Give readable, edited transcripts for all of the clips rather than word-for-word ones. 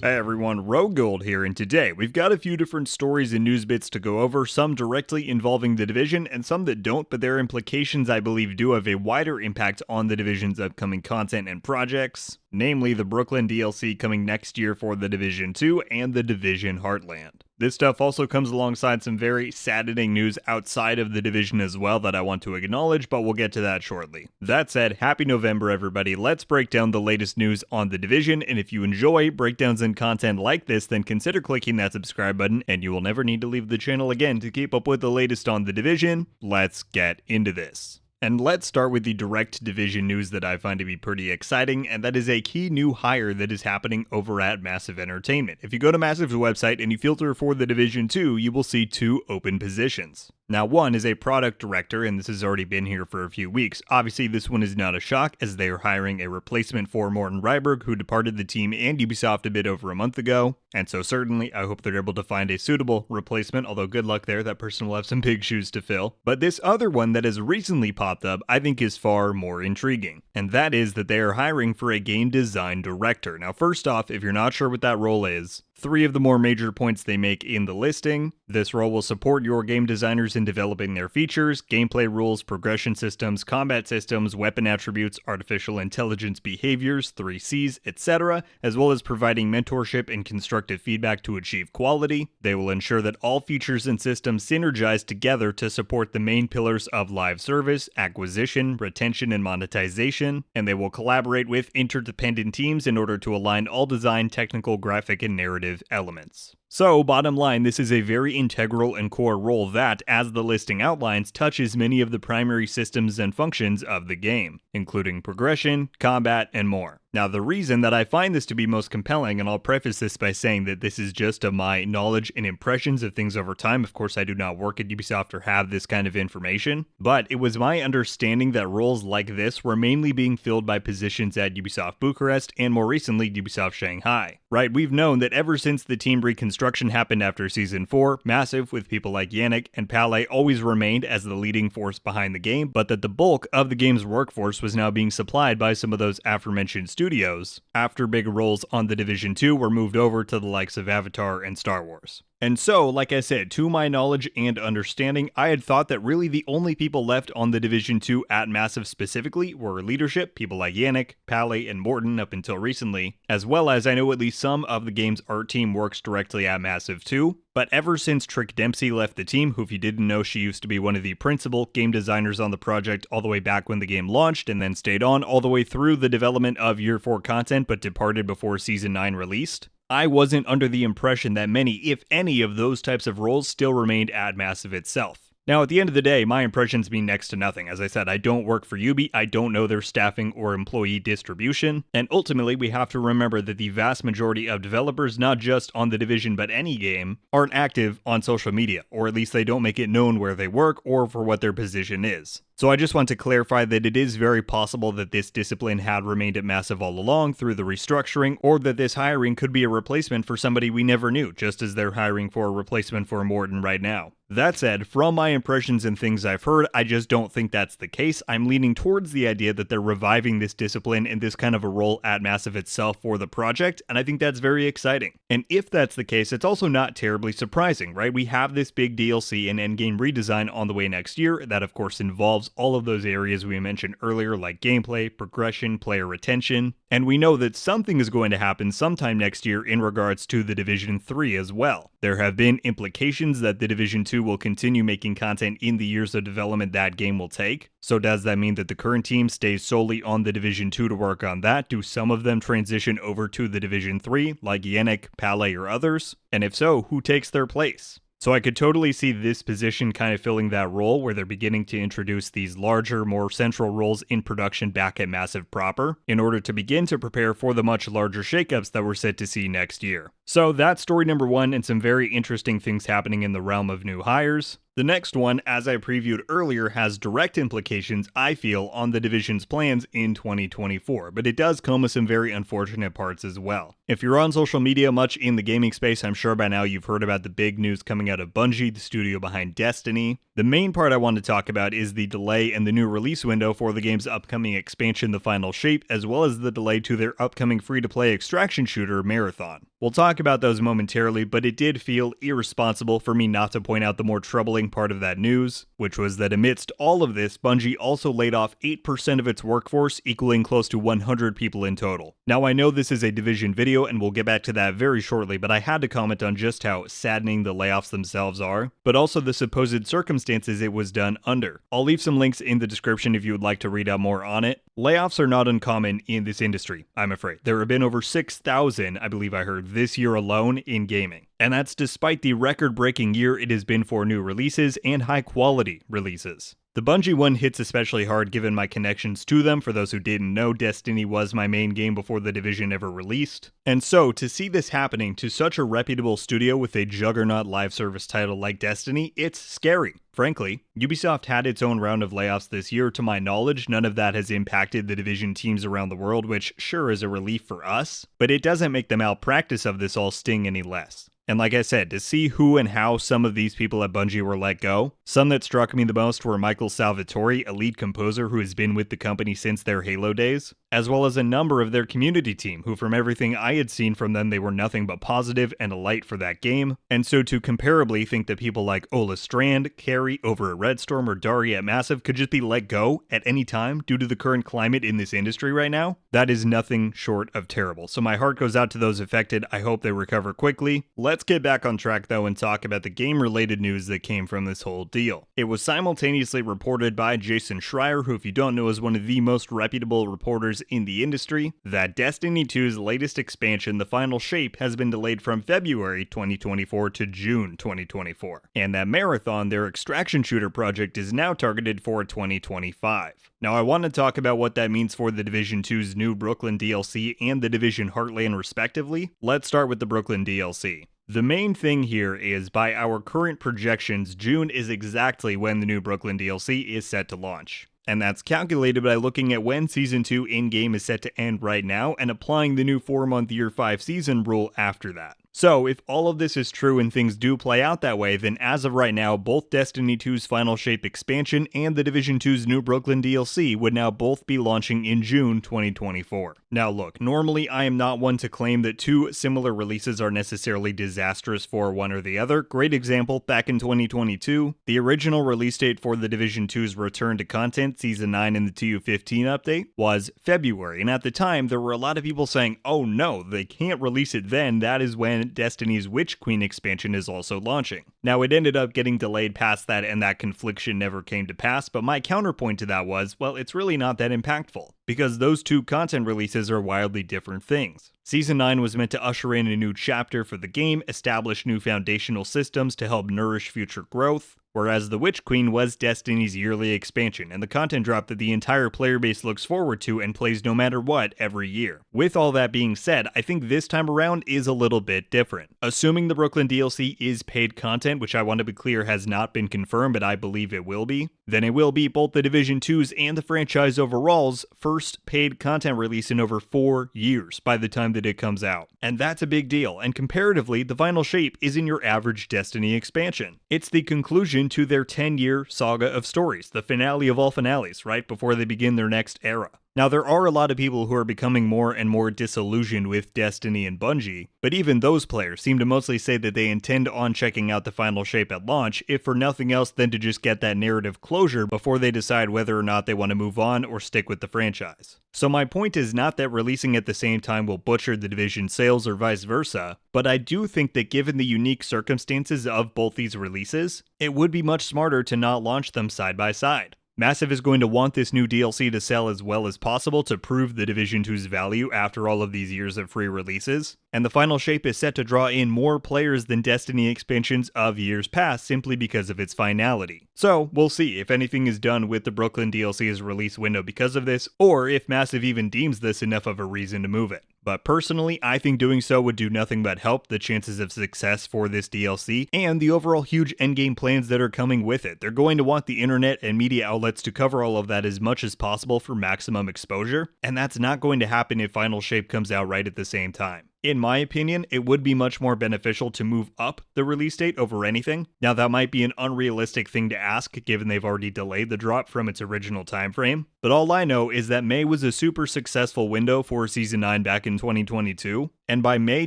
Hey everyone, RogueGold here, and today we've got a few different stories and news bits to go over, some directly involving the Division and some that don't, but their implications I believe do have a wider impact on the Division's upcoming content and projects, namely the Brooklyn DLC coming next year for the Division 2 and the Division Heartland. This stuff also comes alongside some very saddening news outside of the Division as well that I want to acknowledge, but we'll get to that shortly. That said, happy November everybody, let's break down the latest news on the Division, and if you enjoy breakdowns and content like this, then consider clicking that subscribe button, and you will never need to leave the channel again to keep up with the latest on the Division. Let's get into this. And let's start with the direct Division news that I find to be pretty exciting, and that is a key new hire that is happening over at Massive Entertainment. If you go to Massive's website and you filter for the Division 2, you will see two open positions. Now, one is a product director, and this has already been here for a few weeks. Obviously, this one is not a shock, as they are hiring a replacement for Morten Ryberg, who departed the team and Ubisoft a bit over a month ago. And so certainly, I hope they're able to find a suitable replacement, although good luck there, that person will have some big shoes to fill. But this other one that has recently popped up, I think is far more intriguing. And that is that they are hiring for a game design director. Now, first off, if you're not sure what that role is, three of the more major points they make in the listing. This role will support your game designers in developing their features, gameplay rules, progression systems, combat systems, weapon attributes, artificial intelligence behaviors, 3Cs, etc., as well as providing mentorship and constructive feedback to achieve quality. They will ensure that all features and systems synergize together to support the main pillars of live service, acquisition, retention, and monetization, and they will collaborate with interdependent teams in order to align all design, technical, graphic, and narrative elements. So, bottom line, this is a very integral and core role that, as the listing outlines, touches many of the primary systems and functions of the game, including progression, combat, and more. Now, the reason that I find this to be most compelling, and I'll preface this by saying that this is just of my knowledge and impressions of things over time. Of course, I do not work at Ubisoft or have this kind of information, but it was my understanding that roles like this were mainly being filled by positions at Ubisoft Bucharest and more recently Ubisoft Shanghai. Right, we've known that ever since the team reconstruction happened after Season 4, Massive, with people like Yannick and Palais, always remained as the leading force behind the game, but that the bulk of the game's workforce was now being supplied by some of those aforementioned studios, after big roles on the Division 2 were moved over to the likes of Avatar and Star Wars. And so, like I said, to my knowledge and understanding, I had thought that really the only people left on the Division 2 at Massive specifically were leadership, people like Yannick, Palais, and Morten up until recently, as well as I know at least some of the game's art team works directly at Massive too. But ever since Trick Dempsey left the team, who if you didn't know, she used to be one of the principal game designers on the project all the way back when the game launched and then stayed on all the way through the development of Year 4 content but departed before Season 9 released, I wasn't under the impression that many, if any, of those types of roles still remained at Massive itself. Now, at the end of the day, my impressions mean next to nothing. As I said, I don't work for Ubi, I don't know their staffing or employee distribution, and ultimately we have to remember that the vast majority of developers, not just on the Division but any game, aren't active on social media, or at least they don't make it known where they work or for what their position is. So I just want to clarify that it is very possible that this discipline had remained at Massive all along through the restructuring, or that this hiring could be a replacement for somebody we never knew, just as they're hiring for a replacement for Morten right now. That said, from my impressions and things I've heard, I just don't think that's the case. I'm leaning towards the idea that they're reviving this discipline and this kind of a role at Massive itself for the project, and I think that's very exciting. And if that's the case, it's also not terribly surprising, right? We have this big DLC and endgame redesign on the way next year that of course involves all of those areas we mentioned earlier like gameplay, progression, player retention, and we know that something is going to happen sometime next year in regards to the Division 3 as well. There have been implications that the Division 2 will continue making content in the years of development that game will take. So does that mean that the current team stays solely on the Division 2 to work on that? Do some of them transition over to the Division 3, like Yannick, Palais, or others? And if so, who takes their place? So I could totally see this position kind of filling that role where they're beginning to introduce these larger, more central roles in production back at Massive proper in order to begin to prepare for the much larger shakeups that we're set to see next year. So that's story number one and some very interesting things happening in the realm of new hires. The The next one, as I previewed earlier, has direct implications, I feel, on the Division's plans in 2024, but it does come with some very unfortunate parts as well. If you're on social media much in the gaming space, I'm sure by now you've heard about the big news coming out of Bungie, the studio behind Destiny. The main part I want to talk about is the delay in the new release window for the game's upcoming expansion, The Final Shape, as well as the delay to their upcoming free-to-play extraction shooter, Marathon. We'll talk about those momentarily, but it did feel irresponsible for me not to point out the more troubling part of that news, which was that amidst all of this, Bungie also laid off 8% of its workforce, equaling close to 100 people in total. Now, I know this is a Division video, and we'll get back to that very shortly, but I had to comment on just how saddening the layoffs themselves are, but also the supposed circumstances it was done under. I'll leave some links in the description if you would like to read out more on it. Layoffs are not uncommon in this industry, I'm afraid. There have been over 6,000, I believe I heard, this year alone in gaming. And that's despite the record-breaking year it has been for new releases and high-quality releases. The Bungie one hits especially hard given my connections to them. For those who didn't know, Destiny was my main game before the Division ever released. And so, to see this happening to such a reputable studio with a juggernaut live service title like Destiny, it's scary. Frankly, Ubisoft had its own round of layoffs this year. To my knowledge, none of that has impacted the Division teams around the world, which sure is a relief for us, but it doesn't make the malpractice of this all sting any less. And like I said, to see who and how some of these people at Bungie were let go, some that struck me the most were Michael Salvatore, a lead composer who has been with the company since their Halo days, as well as a number of their community team, who from everything I had seen from them, they were nothing but positive and a light for that game. And so to comparably think that people like Ola Strand, Carrie over at Redstorm, or Dari at Massive could just be let go at any time due to the current climate in this industry right now, that is nothing short of terrible. So my heart goes out to those affected. I hope they recover quickly. Let's get back on track though and talk about the game-related news that came from this whole deal. It was simultaneously reported by Jason Schreier, who if you don't know is one of the most reputable reporters in the industry, that Destiny 2's latest expansion, The Final Shape, has been delayed from February 2024 to June 2024, and that Marathon, their extraction shooter project, is now targeted for 2025. Now I want to talk about what that means for the Division 2's new Brooklyn DLC and the Division Heartland respectively. Let's start with the Brooklyn DLC. The main thing here is, by our current projections, June is exactly when the new Brooklyn DLC is set to launch. And that's calculated by looking at when Season 2 in-game is set to end right now and applying the new 4-month Year 5 season rule after that. So, if all of this is true and things do play out that way, then as of right now, both Destiny 2's Final Shape expansion and the Division 2's new Brooklyn DLC would now both be launching in June 2024. Now look, normally I am not one to claim that two similar releases are necessarily disastrous for one or the other. Great example, back in 2022, the original release date for the Division 2's Return to Content, Season 9 and the TU15 update, was February, and at the time there were a lot of people saying, oh no, they can't release it then, that is when Destiny's Witch Queen expansion is also launching. Now it ended up getting delayed past that and that confliction never came to pass, but my counterpoint to that was, well, it's really not that impactful, because those two content releases are wildly different things. Season 9 was meant to usher in a new chapter for the game, establish new foundational systems to help nourish future growth, whereas The Witch Queen was Destiny's yearly expansion, and the content drop that the entire player base looks forward to and plays no matter what every year. With all that being said, I think this time around is a little bit different. Assuming the Brooklyn DLC is paid content, which I want to be clear has not been confirmed, but I believe it will be, then it will be both the Division 2's and the franchise overall's first paid content release in over 4 years by the time that it comes out. And that's a big deal, and comparatively, The Final Shape isn't your average Destiny expansion. It's the conclusion to their 10-year saga of stories, the finale of all finales, right before they begin their next era. Now, there are a lot of people who are becoming more and more disillusioned with Destiny and Bungie, but even those players seem to mostly say that they intend on checking out The Final Shape at launch, if for nothing else than to just get that narrative closure before they decide whether or not they want to move on or stick with the franchise. So my point is not that releasing at the same time will butcher the Division sales or vice versa, but I do think that given the unique circumstances of both these releases, it would be much smarter to not launch them side by side. Massive is going to want this new DLC to sell as well as possible to prove the Division 2's value after all of these years of free releases, and The Final Shape is set to draw in more players than Destiny expansions of years past simply because of its finality. So we'll see if anything is done with the Brooklyn DLC's release window because of this, or if Massive even deems this enough of a reason to move it. But personally, I think doing so would do nothing but help the chances of success for this DLC and the overall huge endgame plans that are coming with it. They're going to want the internet and media outlets to cover all of that as much as possible for maximum exposure, and that's not going to happen if Final Shape comes out right at the same time. In my opinion, it would be much more beneficial to move up the release date over anything. Now, that might be an unrealistic thing to ask given they've already delayed the drop from its original time frame, but all I know is that May was a super successful window for Season 9 back in 2022, and by May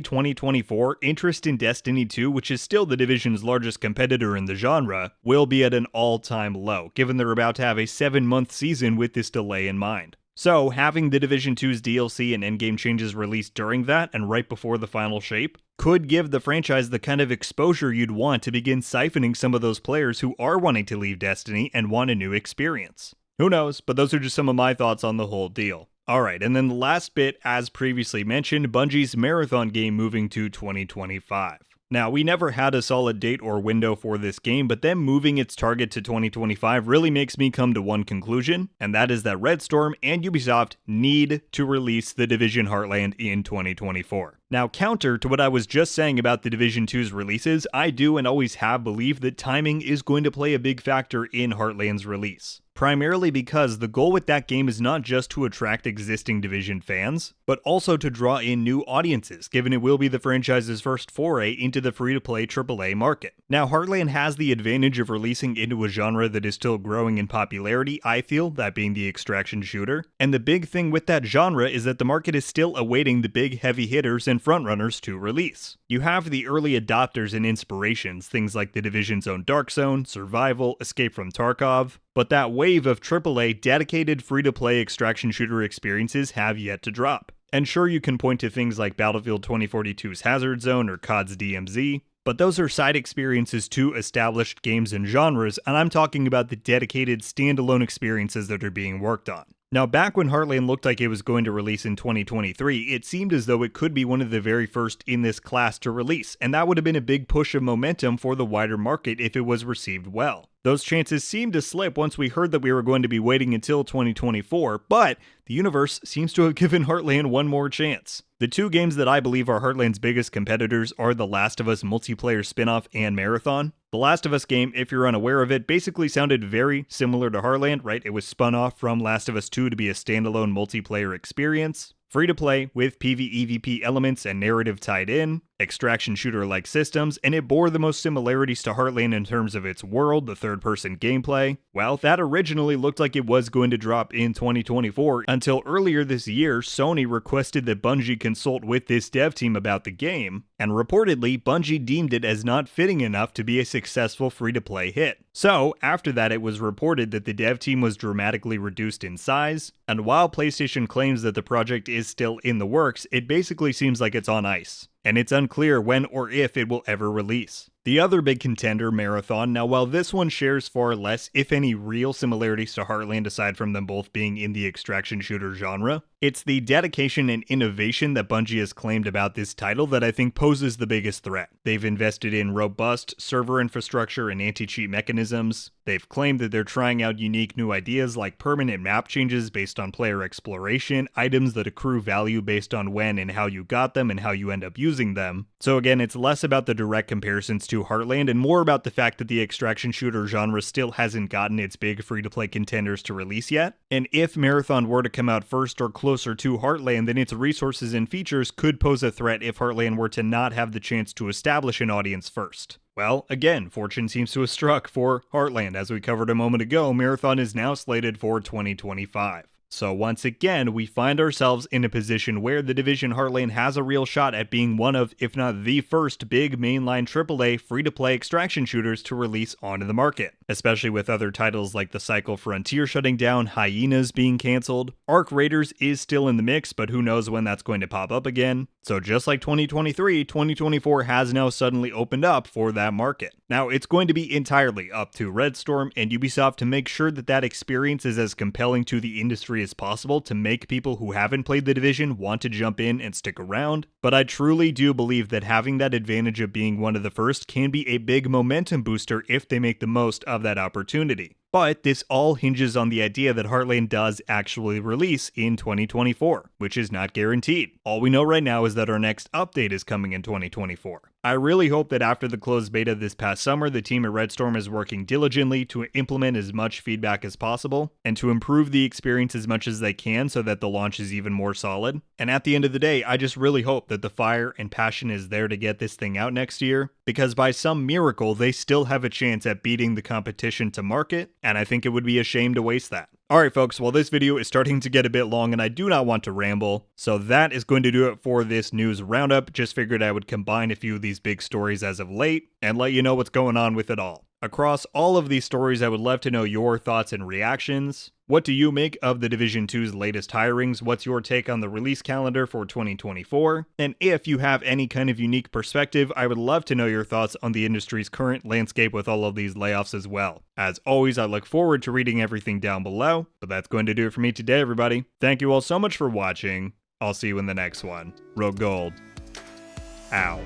2024, interest in Destiny 2, which is still the division's largest competitor in the genre, will be at an all-time low, given they're about to have a 7-month season with this delay in mind. So, having the Division 2's DLC and endgame changes released during that and right before the final shape could give the franchise the kind of exposure you'd want to begin siphoning some of those players who are wanting to leave Destiny and want a new experience. Who knows, but those are just some of my thoughts on the whole deal. Alright, and then the last bit, as previously mentioned, Bungie's Marathon game moving to 2025. Now, we never had a solid date or window for this game, but them moving its target to 2025 really makes me come to one conclusion, and that is that Red Storm and Ubisoft need to release The Division Heartland in 2024. Now, counter to what I was just saying about The Division 2's releases, I do and always have believed that timing is going to play a big factor in Heartland's release. Primarily because the goal with that game is not just to attract existing Division fans, but also to draw in new audiences, given it will be the franchise's first foray into the free-to-play AAA market. Now, Heartland has the advantage of releasing into a genre that is still growing in popularity, I feel, that being the extraction shooter, and the big thing with that genre is that the market is still awaiting the big heavy hitters and frontrunners to release. You have the early adopters and inspirations, things like the Division's own Dark Zone, Survival, Escape from Tarkov, but that wave of AAA dedicated free-to-play extraction shooter experiences have yet to drop. And sure, you can point to things like Battlefield 2042's Hazard Zone or COD's DMZ, but those are side experiences to established games and genres, and I'm talking about the dedicated standalone experiences that are being worked on. Now, back when Heartland looked like it was going to release in 2023, it seemed as though it could be one of the very first in this class to release, and that would have been a big push of momentum for the wider market if it was received well. Those chances seemed to slip once we heard that we were going to be waiting until 2024, but the universe seems to have given Heartland one more chance. The two games that I believe are Heartland's biggest competitors are The Last of Us multiplayer spin-off and Marathon. The Last of Us game, if you're unaware of it, basically sounded very similar to Heartland, right? It was spun off from Last of Us 2 to be a standalone multiplayer experience. Free to play with PvEVP elements and narrative tied in, extraction shooter-like systems, and it bore the most similarities to Heartland in terms of its world, the third-person gameplay. Well, that originally looked like it was going to drop in 2024 until earlier this year, Sony requested that Bungie consult with this dev team about the game, and reportedly, Bungie deemed it as not fitting enough to be a successful free-to-play hit. So, after that, it was reported that the dev team was dramatically reduced in size, and while PlayStation claims that the project is still in the works, it basically seems like it's on ice, and it's unclear when or if it will ever release. The other big contender, Marathon, now while this one shares far less, if any, real similarities to Heartland aside from them both being in the extraction shooter genre, it's the dedication and innovation that Bungie has claimed about this title that I think poses the biggest threat. They've invested in robust server infrastructure and anti-cheat mechanisms. They've claimed that they're trying out unique new ideas like permanent map changes based on player exploration, items that accrue value based on when and how you got them and how you end up using them. So again, it's less about the direct comparisons to Heartland and more about the fact that the extraction shooter genre still hasn't gotten its big free-to-play contenders to release yet. And if Marathon were to come out first or closer to Heartland, then its resources and features could pose a threat if Heartland were to not have the chance to establish an audience first. Well, again, fortune seems to have struck for Heartland. As we covered a moment ago, Marathon is now slated for 2025. So once again, we find ourselves in a position where The Division Heartland has a real shot at being one of, if not the first, big mainline AAA free-to-play extraction shooters to release onto the market, especially with other titles like The Cycle Frontier shutting down, Hyenas being cancelled. Arc Raiders is still in the mix, but who knows when that's going to pop up again. So just like 2023, 2024 has now suddenly opened up for that market. Now, it's going to be entirely up to Red Storm and Ubisoft to make sure that that experience is as compelling to the industry as possible to make people who haven't played the Division want to jump in and stick around. But I truly do believe that having that advantage of being one of the first can be a big momentum booster if they make the most of that opportunity. But this all hinges on the idea that Heartland does actually release in 2024, which is not guaranteed. All we know right now is that our next update is coming in 2024. I really hope that after the closed beta this past summer, the team at Red Storm is working diligently to implement as much feedback as possible and to improve the experience as much as they can so that the launch is even more solid. And at the end of the day, I just really hope that the fire and passion is there to get this thing out next year, because by some miracle, they still have a chance at beating the competition to market, and I think it would be a shame to waste that. Alright folks, well this video is starting to get a bit long and I do not want to ramble, so that is going to do it for this news roundup. Just figured I would combine a few of these big stories as of late and let you know what's going on with it all. Across all of these stories, I would love to know your thoughts and reactions. What do you make of the Division 2's latest hirings? What's your take on the release calendar for 2024? And if you have any kind of unique perspective, I would love to know your thoughts on the industry's current landscape with all of these layoffs as well. As always, I look forward to reading everything down below, but that's going to do it for me today, everybody. Thank you all so much for watching. I'll see you in the next one. RogueGold. Ow.